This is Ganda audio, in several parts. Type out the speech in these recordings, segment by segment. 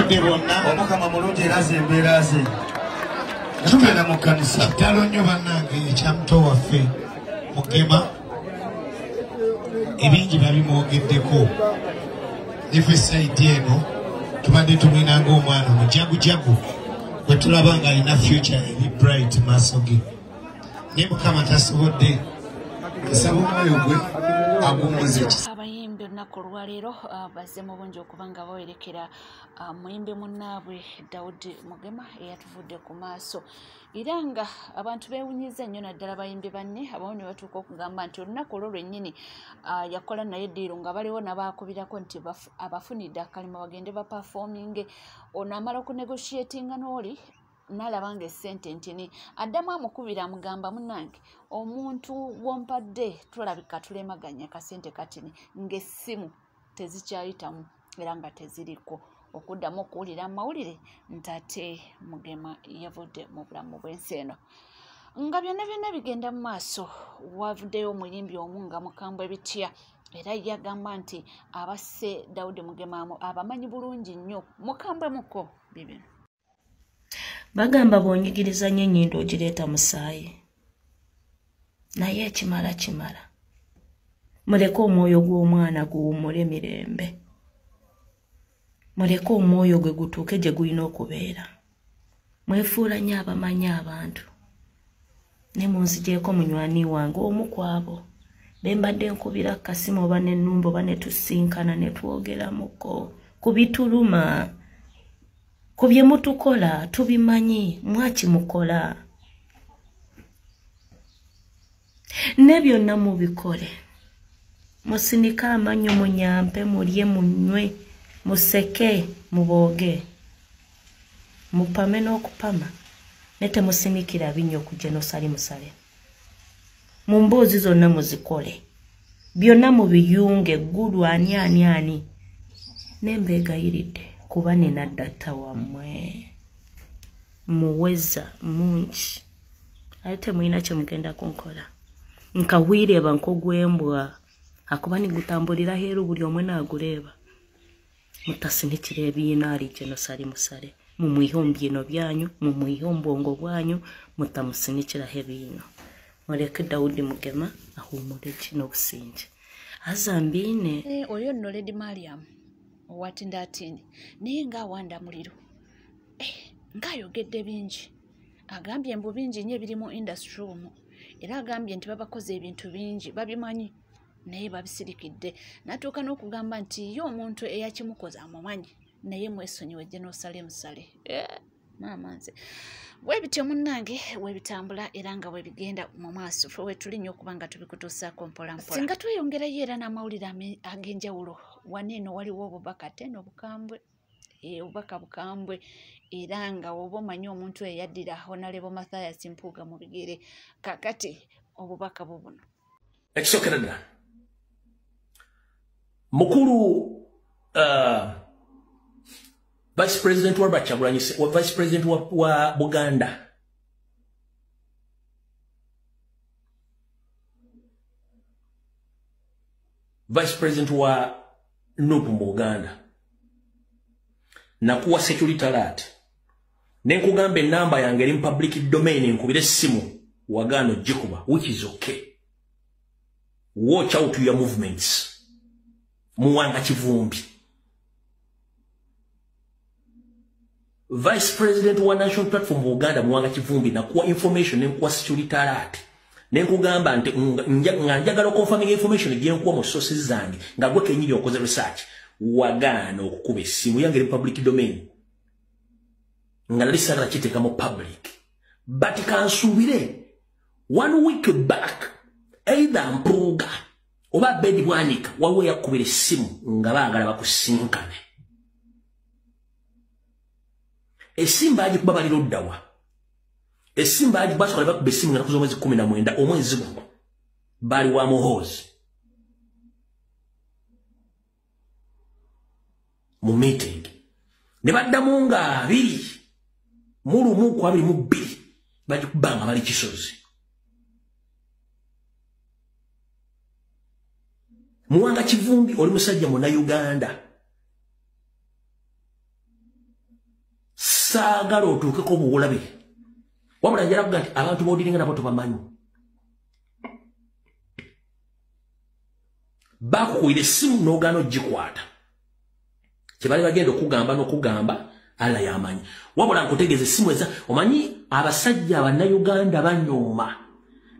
Abafudde bonna omukama mulungi era zembeera ze tugenda mu kkanisa ddala nnyo bannange ekyamuto waffe Mugema ebingi babimwogeddeko neve sayidi eno tubadde tumwinanga omwana mujagujagu bwe tulaba nga alina future eri bright maaso ge naye mukama tasobodde nsaba omwoyo gwe agumuze abayimbi olunaku olwaleero bazze mu bungi okuba nga bawerekera muyimbi munnaabwe Daudi Mugema eyatuvudde ku maaso era nga abantu beewunyiza nnyo naddala abayimbi banne abamu ne batuuka okugamba nti olunaku olwo lwennyini yakola naye ddiiro nga baliwo nabaakubirako nti abafunidde akalima bagende bapafominge ono amala okunegotiatinga n'oli n'alaba nga essente ntini addamu amukubira amugamba munnange omuntu wompadde tulabika tulemaganya kasente katini ng'essimu tezikyayitamu era nga teziriko okuddamu okuwulira amawulire nti ate Mugema yavudde mu bulamu bw'ensi eno nga byonna bigenda mu maaso wavuddeyo omuyimbi omu nga mukambwe bitya era yagamba nti abasse Daudi Mugema abamanyi bulungi nnyo mukambwe muko bibino bagamba bw'onyigiriza nnyo ennyindo ogireeta musaayi naye ekimala kimala muleke omwoyo gw'omwana guwummule mirembe muleke omwoyo gwe gutuuke gye gulina okubeera mwefuula nnyo abamanyi abantu ne munzigyeko munywani wange omu ku abo be mbadde nkubira kasimu oba n'ennumba oba ne tusinkana ne twogeramuko ku bituluma ku bye mutukola tubimanyi mwakimukola ne byonna mubikole musinike amannyo munyampe mulye munywe museke mubooge mupame n'okupama ne temusinikira binnyo kujja nosali musale mu mboozi zonna muzikole byonna mubiyunge eggulu ani nembeegayiridde kuba nina data wammwe muweza mungi ate temulina kye mugenda kunkola nkawireba nkogwembwa akuba nigutambulira heeru buli omwe naaguleeba mutasinikira ebiina alijje nosali musale mumwihe omubyino byanyu mumwihe omubwongo bwanyu mutamusinikiraho ebiino muleke Daudi Mugema ahuumule kino obusinge azambiine oyo nno Lady Mariam owatindaatini naye ng'awanda muliro ng'ayogedde bingi agambye mbu bingi nnyo ebiri mu industry omwo era agambye nti babakoze ebintu bingi babimanyi naye babisirikidde natuuka n'okugamba nti ye omuntu eyakimukoza amumanyi naye mwesonyiwe gye n'osale musale maama nze bwebityo munnange webitambula era nga webigenda mu maaso fe wetuli nnyo okuba nga tubikutuusaako mpolampola singa tweyongerayo era n'amawulire ag'enjawulo waneeno waliwo obubaka teno bukambwe obubaka bukambwe era nga oba omanyi omuntu eyaddira Honorable Mathias Mpuuga mu bigere kakati obubaka bubuno ekisokera ddala mukulu Vice President wa Kyagulanyi Vice President wa Buganda Vice President wa Nupu mu Buganda nakuwa security alert nenkugamba enamba yange eri public domain nkubire simu wagano jikuba which is okay watch out your movements muwanga kivumbi Vice President wa National Platform mu Uganda muwanga kivumbi nakuwa information nenkuwa security alert nenkugamba nti njagala confirming information gye nkuwa mu sources zange nga gwe kenyiri okoze research wagano okukuba essimu yange eri public domain nga nali sagala kiteeka mu public but kansuubire 1 week back either Mpuuga oba Bedi Bwanika waliwo yakubira essimu nga baagala bakusinkane essimu baagikuba balira oddawa essimu basobola bakuba essimu nga nakuza omwezi 19 omwezi guno bali wa muhoozi mu meeting ne baddamu nga 2 mu 1 bagikuba nga bali Kisozi muwanga kivumbi oli musajja muna Uganda saagala otuukeko buwulabe wabula njala kuga nti abantu boodiringa nabo tubamanyi bakukuwira essimu n'ogaana ogikwata kyebali bagenda okugamba n'okugamba alla yamanyi wabula nkutegeeza essimu eza omanyi abasajja abannayuganda banyooma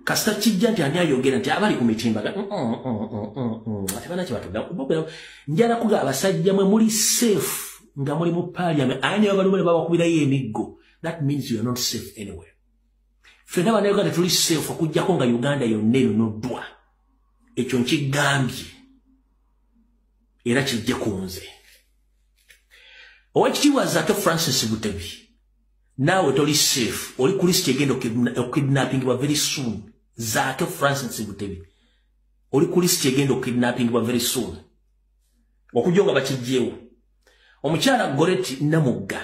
kasita kijja nti ani ayogera nti abali ku mitimbaga ate bana kyebatudda njala kuga abasajja mwe muli safe nga muli mu parliament ani abalume babakubirayo emiggo that means you are not safe anywhere fena bannayuganda tuli safe okujjako nga uganda yonna eyonoddwa ekyo nkigambye era kijje ku nze owekitiibwa Zaake Francis Butebi naawe toli safe oli ku list egenda okidnappingibwa very soon Zaake Francis Butebi oli ku list egenda okidnappingibwa very soon okujja nga bakijjeewo omukyala Goreti Namugga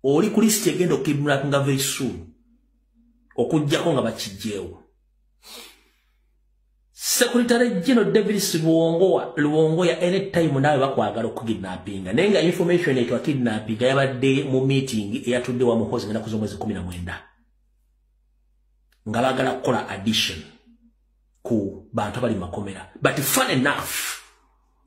oli ku list egenda okidnappinga very soon okujjako nga bakijjeewo Secretary General Davis Luwongoya anytime nawe bakwagala okukidnappinga naye nga information ekyo kidnappinga yabadde mu meeting eyatudde wa muhozi ngenda kuzomwezi 19 nga bagala kukola addition ku bantu abali makomera but fun enough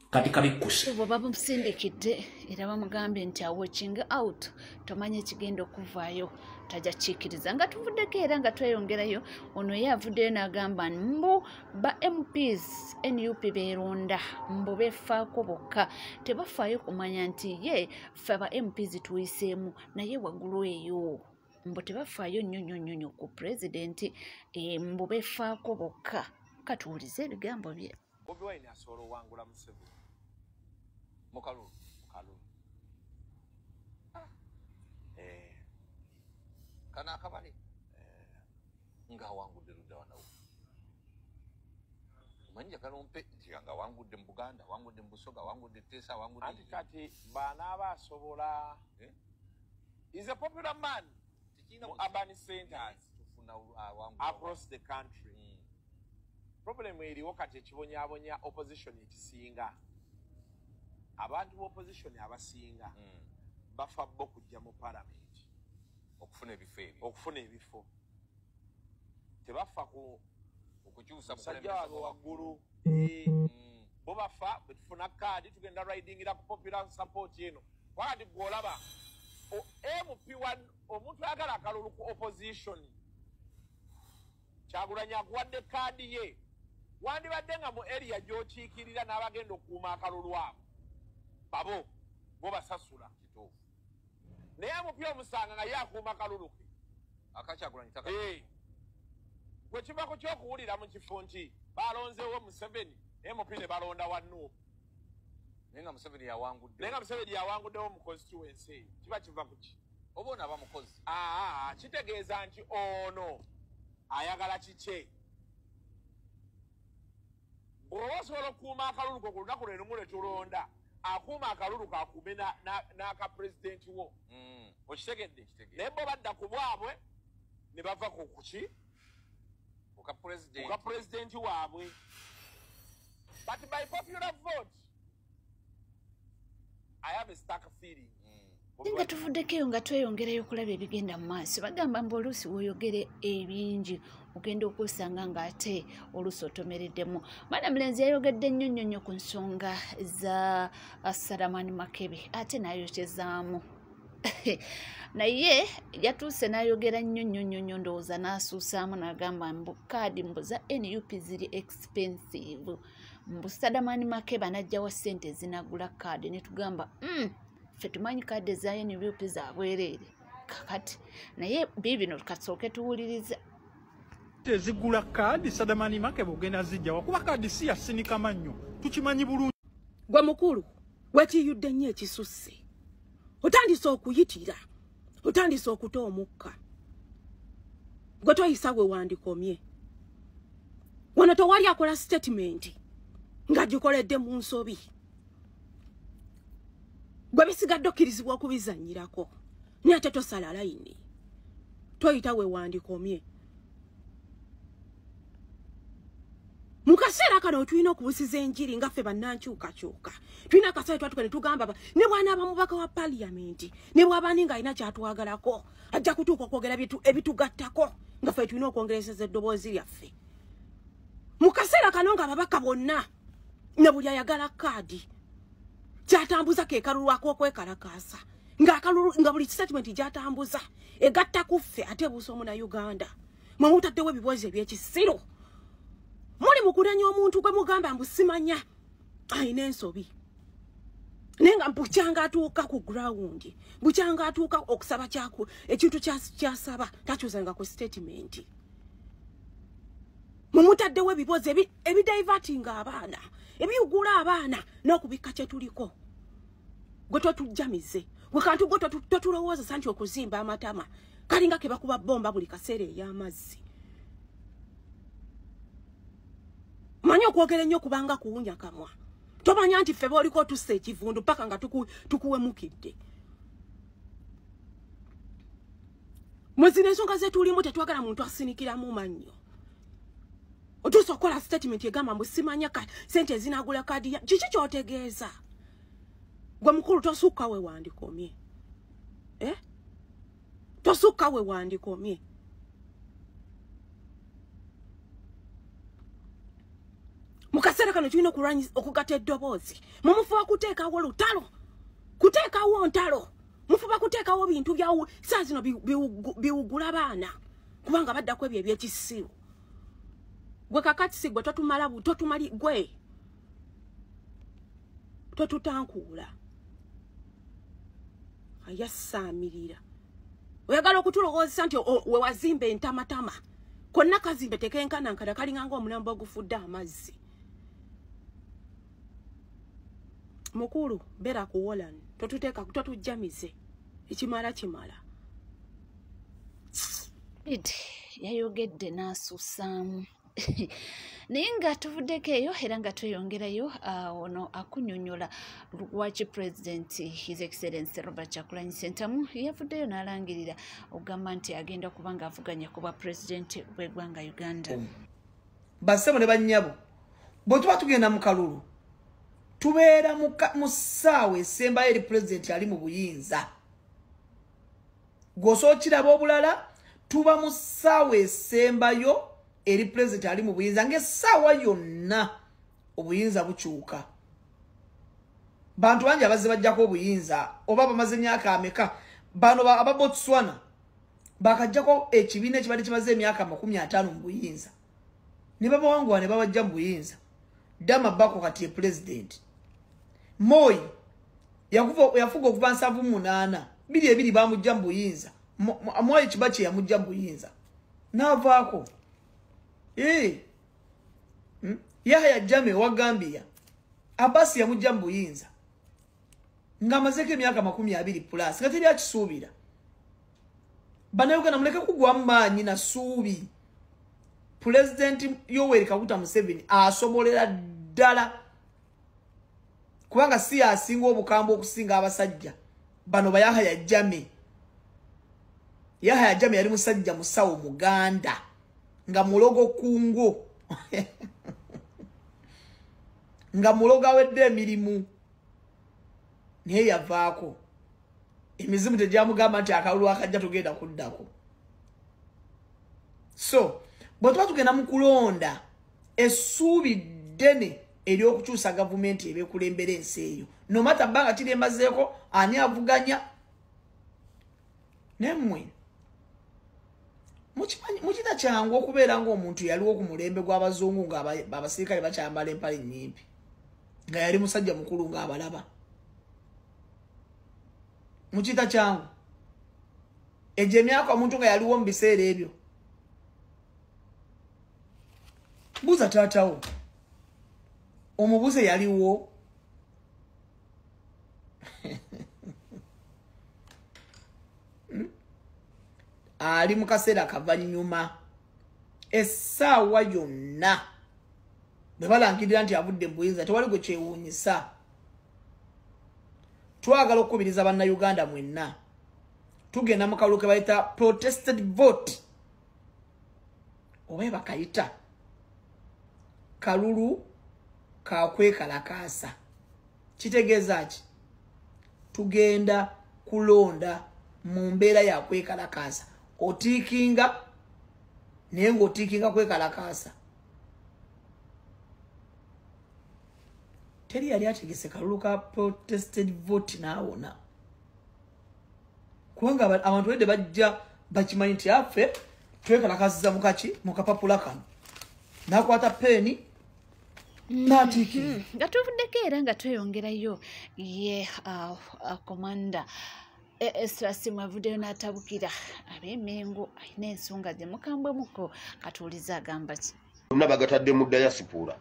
kati kabikuse baba bamusindikidde era bamugambye nti watching out tomanye kigenda okuvaayo tajja kikiriza nga tuvuddeko era nga tweyongerayo ono yavuddeyo n'agamba mbu ba MPs NUP beeronda mbu befaako bokka tebafaayo kumanya nti ye ffe ba MPs tuyiseemu naye waggulu eyo mbu tebafaayo nnyo ku pulezidenti mbu befaako bokka katuwulize ebigambo bye Bobi Wine asobola owangula Museveni mukalulu kana akabale nga wangudde ludda wanawo manja kalompe nga wangudde mu Buganda wangudde mu Busoga wangudde Tesa wangudde anti kati baana abasobola is a popular man mu urban centers across the country problem eriwo kati ekibonyabonya opposition ekisinga abantu opposition abasinga bafa bo kujja mu parliament okufuna ebifo tebafa ku okukyusa musajja waggulu bo bafa betufuna kaadi tugenda ridingira ku popular support eno wakati gwolaba MP1 omuntu ayagala akalulu ku opposition Kyagulanyi akuwadde kaadi ye wandibadde nga mu area gy'okiikirira n'abagenda okukuuma akalulu abo babo bo basasula kituufu naye amupya omusanga nga ye akuuma akalulu ke akakyagulanyi taka gwe kivako ky'okuwulira mu kifo nti balonzeewo Museveni MP ne balonda wannu naye nga Museveni yawanguddewo mu constituency eyo kiba kiva ku ki oba ono aba mukozi kitegeeza nti ono ayagala kike bw'oba osobola okukuuma akalulu ko ku lunaku lwenumu lwe tulonda akuuma akalulu kakuume n'akapulezidenti wo okitegedde naye bo badda ku bwabwe ne bava ku kuki okapulezidenti waabwe but by popular vote I have a stark feeling nga tuvuddekeyo nga tweyongerayo okulaba ebigenda mu maaso bagamba mbu oluusi woyogere ebingi ogenda okusanga ng'ate oluusi otomereddemu Madam Mulenzi yayogedde nnyo ku nsonga za Salamani Makebe ate n'ayokyezaamu naye yatuuse n'ayogera nnyo ndowooza n'asuusaamu n'agamba mbu kaadi mbu za NUP ziri expensive mbu Salamani Makebe anajjawa ssente zinagula kaadi ne tugamba ffe tumanyi kaadi eza NUP za bwereere kakati naye biibino kasooke tuwuliriza tezigula kaadi Salamani Makebe ogenda zijjawa kuba kaadi si yasinika mannyo tukimanyi bulungi gwe mukulu wekiyudde nnyo ekisusse otandise okuyitira otandise okuta omukka gwe toyisa we wandikomye wano tewali akola statement nga gikoledde mu nsobi gwe bisigadde okkirizibwa okubizannyirako naye ate tosala layini toyita we wandikomye Mukasera kano tulina okubusiza enjiri nga ffe bannankyukakyuka. Tulina akasaale twatuka ne tugamba ne bw'anaaba mubaka wa paaliyamenti ne bw'abaani ng'alina kyatwagalako ajja kutuuka okwogera ebitugattako nga ffe tulina okwongereza eddoboozi lyaffe. Mu kaseera kano ng'ababaka bonna ne buli ayagala kaadi kyatambuza ke kalulu ak'okwekalakaasa nga buli statement gyatambuza egatta ku ffe ate ebuusa omu na Uganda. Mwe mutaddewo ebibuuzo eby'ekisiro. Muli mukulanya omuntu gwe mugamba mbusimanya ayina ensobi. Naye nga bukyanga atuuka ku ground, bukyanga atuuka okusaba kyaku ekintu kyasaba takyuzanga ku statement. Mumutaddewo ebibuuzo ebidivertinga abaana, ebiyugula abaana n'okubika kye tuliko. Gwe totujjamize, gwe kantu gwe totulowooza santi okuzimba amatama kalinga ke bakuba bomba buli kaseera ey'amazzi. Manyo okwogera ennyo kubanga kuwunya kamwa. Tomanya nti ffe b'oliko tussa ekivundu paka nga tukuwemukidde. Mwezina ensonga ze tulimu tetwagala muntu asinikiramu mannyo. Otuusa okukola statement egamba mbu simanya sente ezinagula kaadi ya kiki ky'otegeeza? Gwe mukulu tosukka we wandikomye. Tosukka we wandikomye. Mukasera kano tulina okugatta eddoboozi. Mumufuba kuteekawo lutalo. Kuteekawo ntalo. Mufuba kuteekawo bintu byawo saa zino biwugula baana. Kubanga baddako ebyo eby'ekisiru. Gwe kakati si gwe totumali gwe. Totutankuula. Ayasaamirira. Oyagala okutulowoozesa nti we wazimba entamatama. Konna kazimbe tekenkana nkada kalinga ng'omulambo ogufudde amazzi. Mukulu bera kuwolani totujjamize ekimala kimala. Yayogedde n'asussaamu. Naye nga tuvuddeko eyo era nga tweyongerayo ono akunnyonnyola lwaki President His Excellency Robert Kyagulanyi Ssentamu yavuddeyo n'alangirira okugamba nti agenda kuba ng'avuganya ku bwa President w'eggwanga Uganda. Bassebo ne bannyabo bwe tuba tugenda mu kalulu tubeera mu ssaawa esembayo eri President ali mu buyinza. Gwosookiraba obulala tuba mu ssaawa esembayo eri President ali mu buyinza ng'essaawa yonna obuyinza bukyuka. Bantu bangi abazze bajjako obuyinza oba bamaze emyaka ameka. Bano aba Botswana bakajjako ekibiina ekibadde kimaze emyaka 50 mu buyinza. Ne babawanguwa ne babajja mu buyinza. Dama Bako kati ye President. Moi yafuga okuva 78 biri ebiri bamujja mu buyinza. Moi Kibachi yamujja mu buyinza. Navaako. Yahya Jammeh wa Gambia Abbas yamujja mu buyinza nga mazeke emyaka 20 plus nga teri akisuubira. Bannayuganda muleke kugwamu maanyi na suubi. President Yoweri Kaguta Museveni asobolera ddala kubanga si asinga obukambwe okusinga abasajja bano ba Yahya Jammeh. Yahya Jammeh yali musajja musawo Muganda nga mulogo kungo nga muloga wedde emirimu naye yavaako emizimu tegyamugamba nti akalulu akajja tugenda kuddako. So bwe tuba tugenda mu kulonda essuubi ddene ery'okukyusa gavumenti ebeekulembera ensi eyo nomata bbanga kiri emazeeko ani avuganya nemmwe mukita kyangu okubeera ng'omuntu yaliwo ku mulembe gw'abazungu ng'abasirikale bakyambala empale nnyimpi nga yali musajja mukulu ng'abalaba. Mukita kyangu egyo emyaka omuntu nga yaliwo mu biseera ebyo. Buuza taatawo omubuze yaliwo. Ali mu kaseera kavanyuma essaawa yonna bwe balangirira nti avudde mu buyinza tewali gwe kyewuunyisa. Twagala okukubiriza bannayuganda mwenna tugenda mu kalulu ke bayita protested vote oba bakayita kalulu kakwekalakasa kitegeeza ki tugenda kulonda mu mbeera ya kwekalakasa otiikinga naye ng'otiikinga kwekalakasa teri yali ategese kalulu ka protested vote naawona kubanga abantu wedde bajja bakimanyi nti affe twekalakasiza mukaki mukapapula kano nakwata peeni natiikira nga tuvuddeko era nga tweyongerayo ye komanda esirasimu avuddeyo n'atabukira ab'emengo alina ensonga gye mukambwemuko katuuliza agamba ki luna bagatadde mu dayasipula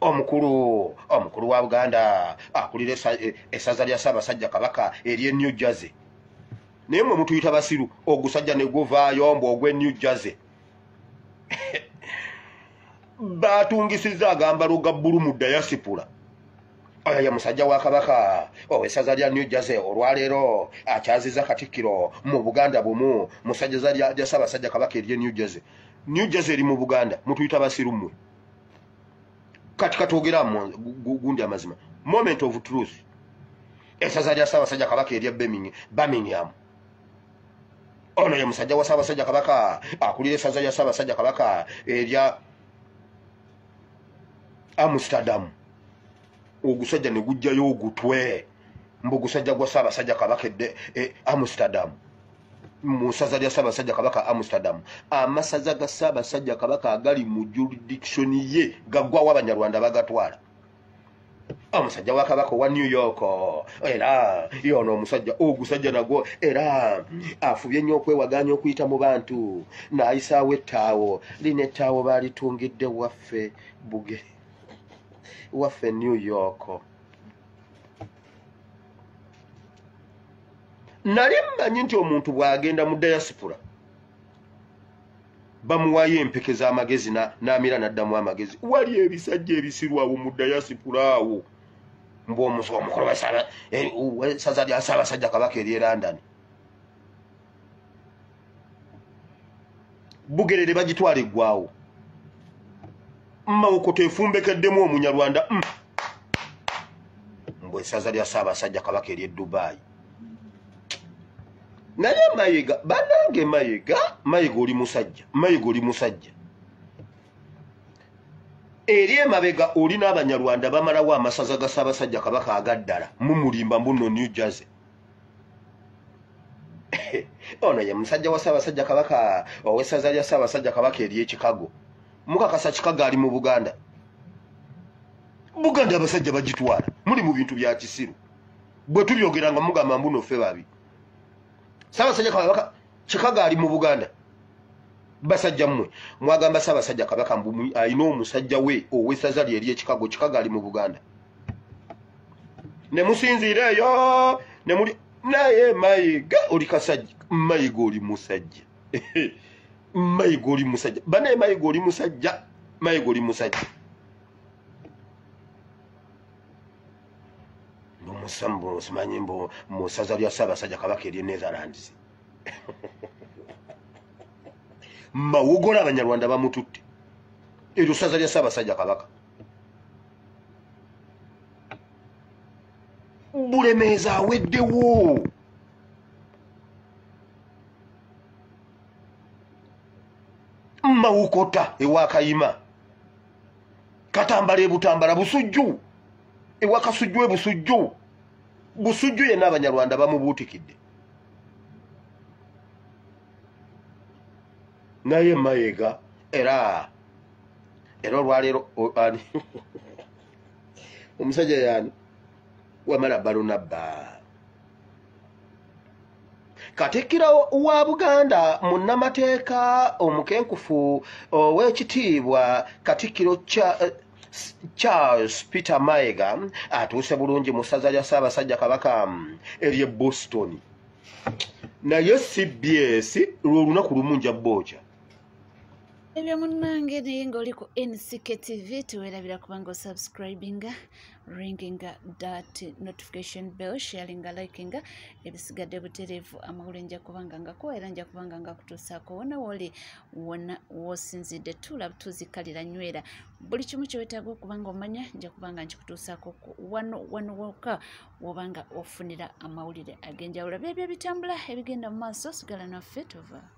omukulu wa Buganda akulira essaza lya Ssaabasajja Kabaka ery'e New Jersey naye mwe mutuyita basiru ogusajja ne guvaayo mbu ogw'e New Jersey batungisiza agambalo ga bbulu mu dayasipula oyo ye musajja wa Kabaka ow'essaza lya New Jersey olwaleero akyaziza Katikkiro mu Buganda bumu musajja lya Ssaabasajja Kabaka ery'e New Jersey. New Jersey eri mu Buganda mutuyita basiru mmwe kati katwogera gundi amazima moment of truth essaza lya Ssaabasajja Kabaka ery'e Birmingham ono ye musajja wa Ssaabasajja Kabaka akulira essaza lya Ssaabasajja Kabaka erya Amsterdam ogusajja ne gujjayo ogutwe mbu gusajja gwa Ssaabasajja Kabaka Amsterdam mu ssaza lya Ssaabasajja Kabaka Amsterdam amasaza ga Ssaabasajja Kabaka agali mu jurisdiction ye gaggwawo Abanyarwanda bagatwala omusajja wa Kabaka wa New York era yono omusajja ogusajja nagwo era afubye nnyo okwewaganya okuyita mu bantu n'ayisaawo ettaawo lino ettaawo baalitungidde waffe waffe New York nali mmanyi nti omuntu bw'agenda mu dayasipula bamuwayo empeke z'amagezi n'amira n'addamu amagezi wali ebisajja ebisirwawo mu dayasipula awo mbu omukulu w'essaza lya Ssaabasajja Kabaka ery'e London Bugerere bagitwala eggwawo Mawokota efumbekeddemu Omunyarwanda mbu essaza lya Ssaabasajja Kabaka ery'e Dubai naye Mayiga banange Mayiga oli musajja eri emabega oli n'Abanyarwanda bamalawo amasaza ga Ssaabasajja Kabaka agaddala mumulimba mbuno New Jersey ono ye musajja wa Ssaabasajja Kabaka ow'essaza lya Ssaabasajja Kabaka ery'e Chicago mukakasa Chicago ali mu Buganda abasajja bagitwala muli mu bintu bya kisiru bwe tubyogera nga mugamba mbuno ffe babi Ssaabasajja Kabaka Chicago ali mu Buganda basajja mmwe mwagamba Ssaabasajja Kabaka mbu ayina omusajja we ow'essaza lye ery'e Chicago ali mu Buganda ne musinzireeyo ne muli naye Mayiga oli kasajja Mayiga oli musajja Mayiga oli musajja banaye Mayiga oli musajja Musambo simanyi mbu mu ssaza lya Ssaabasajja Kabaka ery'e Netherlands mawogora Abanyarwanda bamututte eryo ssaza lya Ssaabasajja Kabaka Bulemeeza aweddewo Mawokota ewa Kayima Katambala Butambala Busujju ewa Kasujju Busujju yenna Abanyarwanda bamubuutikidde naye Mayiga era olwaleero omusajja yani Wamala Barunabba Katikkiro wa Buganda munnamateeka omukenkufu ow'ekitiibwa Katikkiro Charles Peter Mayiga atuuse bulungi mu ssaza lya Ssaabasajja Kabaka ery'e Boston naye CBS lw'olunaku lumu nja booja ebyo munnange naye ng'oli ku NCK TV tuwerabira kubanga osubscribinga ringinga that notification bell sharinga likinga ebisigadde butereevu amawulire nja kubanga ngakuwa era nja kubanga ngakutuusaako wona woli wona wosinzidde tula tuzikalira nywera buli kimu kyewetaaga okubanga omanya nja kubanga nkikutuusaako wano wokka wobanga ofunira amawulire ag'enjawulo byebyo bitambula ebigenda mu maaso sigala naffe tova